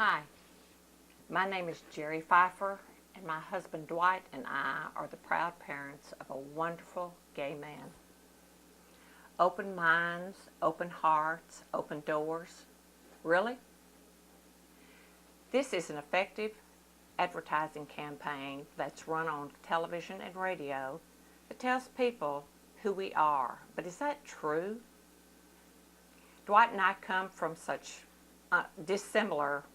Hi, my name is Gerry Phifer, and my husband Dwight and I are the proud parents of a wonderful gay man. Open minds, open hearts, open doors. Really? This is an effective advertising campaign that's run on television and radio that tells people who we are. But is that true? Dwight and I come from such dissimilar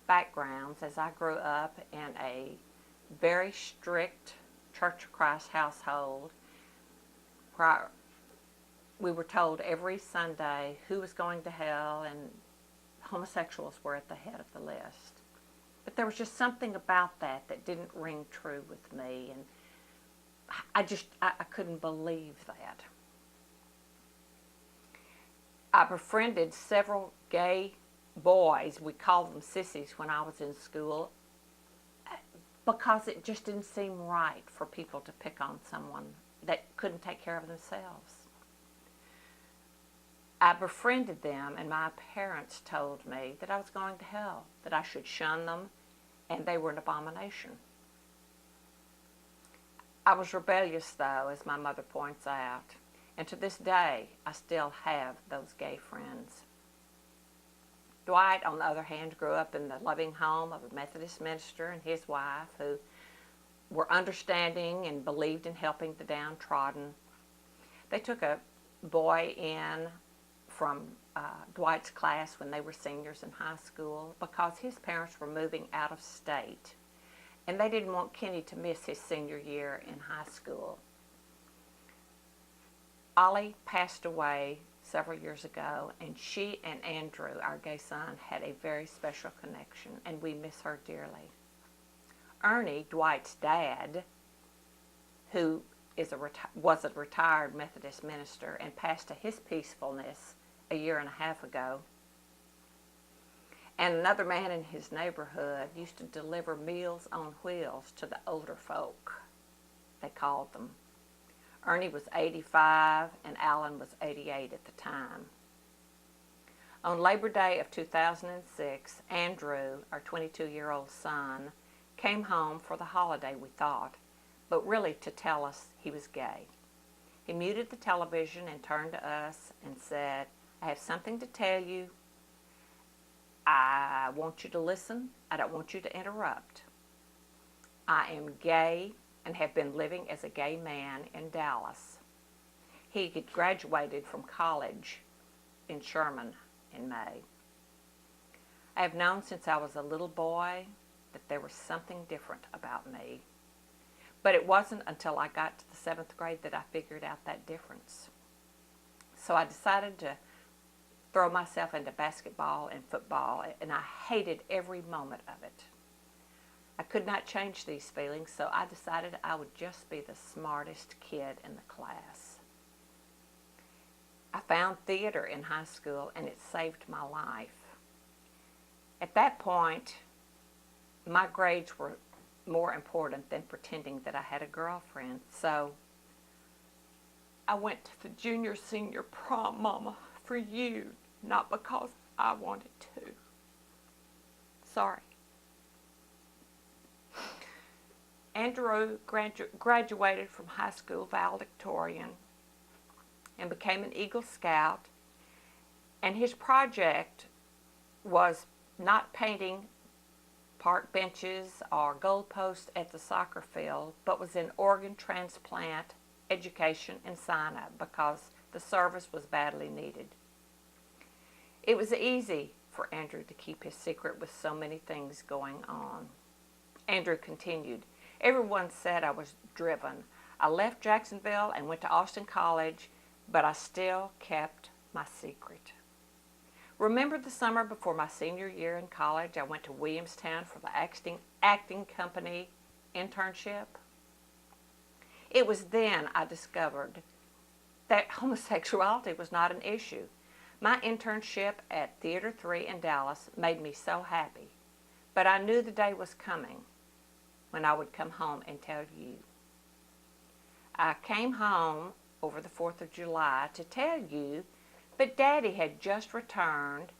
backgrounds, as I grew up in a very strict Church of Christ household where we were told every Sunday who was going to hell, and homosexuals were at the head of the list. But there was just something about that that didn't ring true with me, and I couldn't believe that. I befriended several gay boys, we called them sissies when I was in school, because it just didn't seem right for people to pick on someone that couldn't take care of themselves. I befriended them, and my parents told me that I was going to hell, that I should shun them, and they were an abomination. I was rebellious, though, as my mother points out, and to this day I still have those gay friends. Dwight, on the other hand, grew up in the loving home of a Methodist minister and his wife, who were understanding and believed in helping the downtrodden. They took a boy in from Dwight's class when they were seniors in high school because his parents were moving out of state, and they didn't want Kenny to miss his senior year in high school. Ollie passed away several years ago, and she and Andrew, our gay son, had a very special connection, and we miss her dearly. Ernie, Dwight's dad, who was a retired Methodist minister and passed to his peacefulness a year and a half ago, and another man in his neighborhood used to deliver Meals on Wheels to the older folk, they called them. Ernie was 85 and Alan was 88 at the time. On Labor Day of 2006, Andrew, our 22-year-old son, came home for the holiday, we thought, but really to tell us he was gay. He muted the television and turned to us and said, "I have something to tell you. I want you to listen. I don't want you to interrupt. I am gay and have been living as a gay man in Dallas." He had graduated from college in Sherman in May. "I have known since I was a little boy that there was something different about me. But it wasn't until I got to the 7th grade that I figured out that difference. So I decided to throw myself into basketball and football, and I hated every moment of it. I could not change these feelings, so I decided I would just be the smartest kid in the class. I found theater in high school, and it saved my life. At that point, my grades were more important than pretending that I had a girlfriend, so I went to the junior-senior prom, Mama, for you, not because I wanted to. Sorry." Andrew graduated from high school valedictorian and became an Eagle Scout, and his project was not painting park benches or goalposts at the soccer field, but was in organ transplant, education, and sign-up because the service was badly needed. It was easy for Andrew to keep his secret with so many things going on. Andrew continued, "Everyone said I was driven. I left Jacksonville and went to Austin College, but I still kept my secret. Remember the summer before my senior year in college, I went to Williamstown for the acting company internship? It was then I discovered that homosexuality was not an issue. My internship at Theater 3 in Dallas made me so happy, but I knew the day was coming when I would come home and tell you. I came home over the 4th of July to tell you, but Daddy had just returned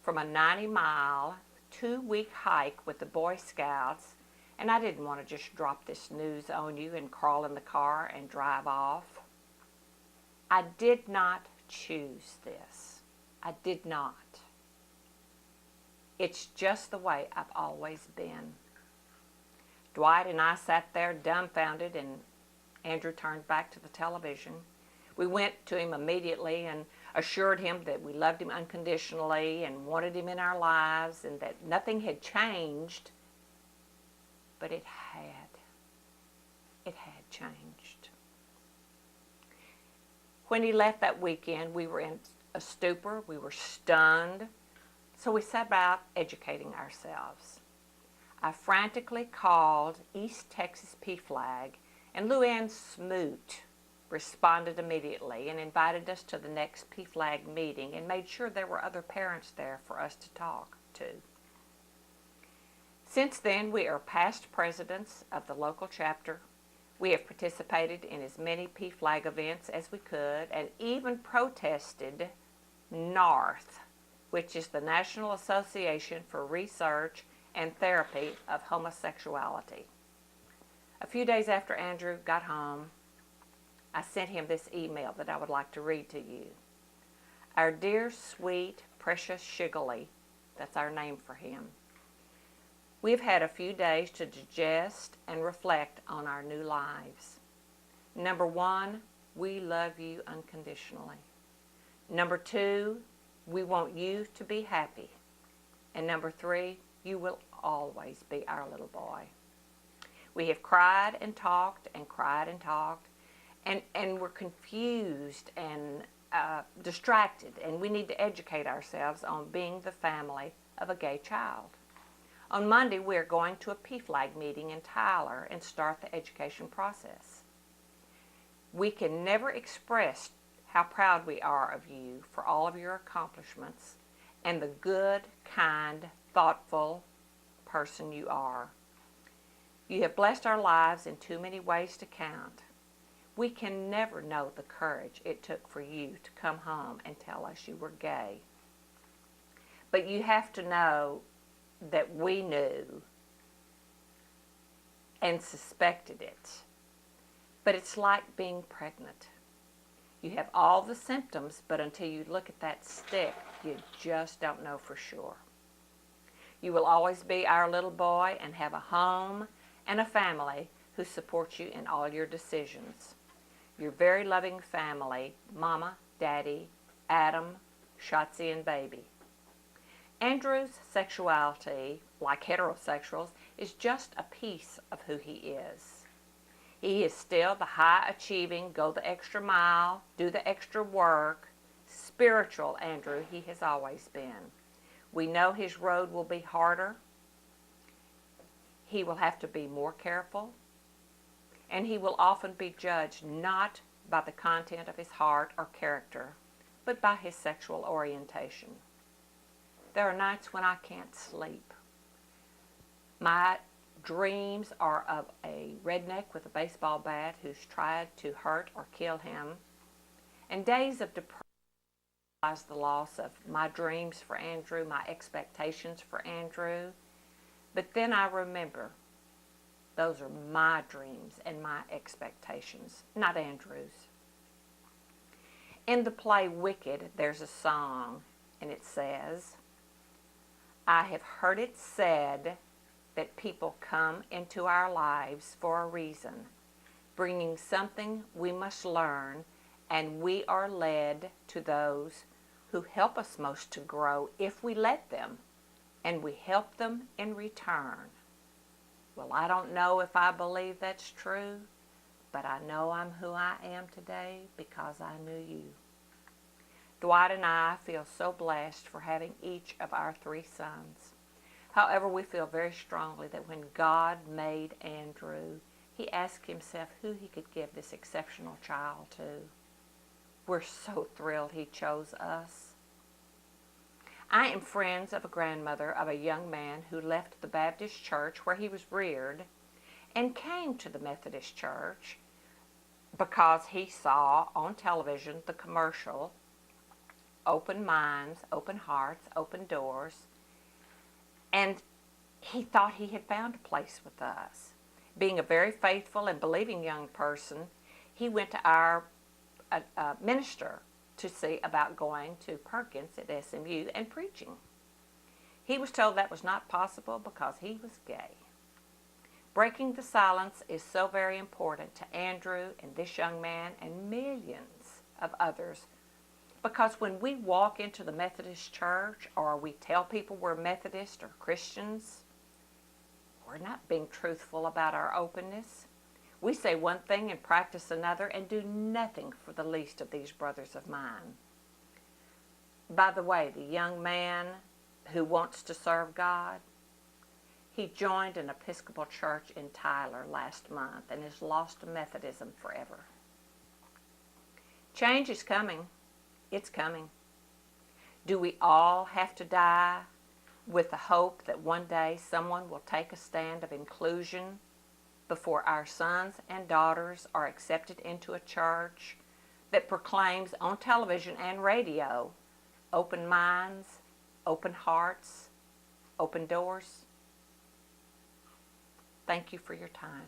from a 90-mile 2-week hike with the Boy Scouts, and I didn't want to just drop this news on you and crawl in the car and drive off. I did not choose this. I did not. It's just the way I've always been. Dwight and I sat there dumbfounded, and Andrew turned back to the television. We went to him immediately and assured him that we loved him unconditionally and wanted him in our lives and that nothing had changed, but it had. It had changed. When he left that weekend, we were in a stupor. We were stunned. So we set about educating ourselves. I frantically called East Texas PFLAG, and Lou Ann Smoot responded immediately and invited us to the next PFLAG meeting and made sure there were other parents there for us to talk to. Since then, we are past presidents of the local chapter. We have participated in as many PFLAG events as we could and even protested NARTH, which is the National Association for Research and Therapy of Homosexuality. A few days after Andrew got home, I sent him this email that I would like to read to you. Our dear, sweet, precious Shigley, that's our name for him. We've had a few days to digest and reflect on our new lives. Number 1, we love you unconditionally. Number 2, we want you to be happy. And number 3, you will always be our little boy. We have cried and talked and cried and talked, and we're confused and distracted, and we need to educate ourselves on being the family of a gay child. On Monday, we're going to a PFLAG meeting in Tyler and start the education process. We can never express how proud we are of you for all of your accomplishments and the good, kind, thoughtful person you are. You have blessed our lives in too many ways to count. We can never know the courage it took for you to come home and tell us you were gay. But you have to know that we knew and suspected it. But it's like being pregnant. You have all the symptoms, but until you look at that stick, you just don't know for sure. You will always be our little boy and have a home and a family who supports you in all your decisions. Your very loving family, Mama, Daddy, Adam, Shotzi, and Baby. Andrew's sexuality, like heterosexuals, is just a piece of who he is. He is still the high-achieving, go the extra mile, do the extra work, spiritual Andrew he has always been. We know his road will be harder. He will have to be more careful, and he will often be judged not by the content of his heart or character, but by his sexual orientation. There are nights when I can't sleep. My dreams are of a redneck with a baseball bat who's tried to hurt or kill him, and days of depression, the loss of my dreams for Andrew, my expectations for Andrew. But then I remember those are my dreams and my expectations, not Andrew's. In the play Wicked, there's a song, and it says, I have heard it said that people come into our lives for a reason, bringing something we must learn, and we are led to those who help us most to grow if we let them, and we help them in return. Well, I don't know if I believe that's true, but I know I'm who I am today because I knew you. Dwight and I feel so blessed for having each of our 3 sons. However, we feel very strongly that when God made Andrew, he asked himself who he could give this exceptional child to. We're so thrilled he chose us. I am friends of a grandmother of a young man who left the Baptist church where he was reared and came to the Methodist church because he saw on television the commercial, Open Minds, Open Hearts, Open Doors. And he thought he had found a place with us. Being a very faithful and believing young person, he went to our minister to see about going to Perkins at SMU and preaching. He was told that was not possible because he was gay. Breaking the silence is so very important to Andrew and this young man and millions of others, because when we walk into the Methodist church or we tell people we're Methodist or Christians, we're not being truthful about our openness. We say one thing and practice another and do nothing for the least of these brothers of mine. By the way, the young man who wants to serve God, he joined an Episcopal church in Tyler last month and has lost Methodism forever. Change is coming. It's coming. Do we all have to die with the hope that one day someone will take a stand of inclusion before our sons and daughters are accepted into a church that proclaims on television and radio open minds, open hearts, open doors? Thank you for your time.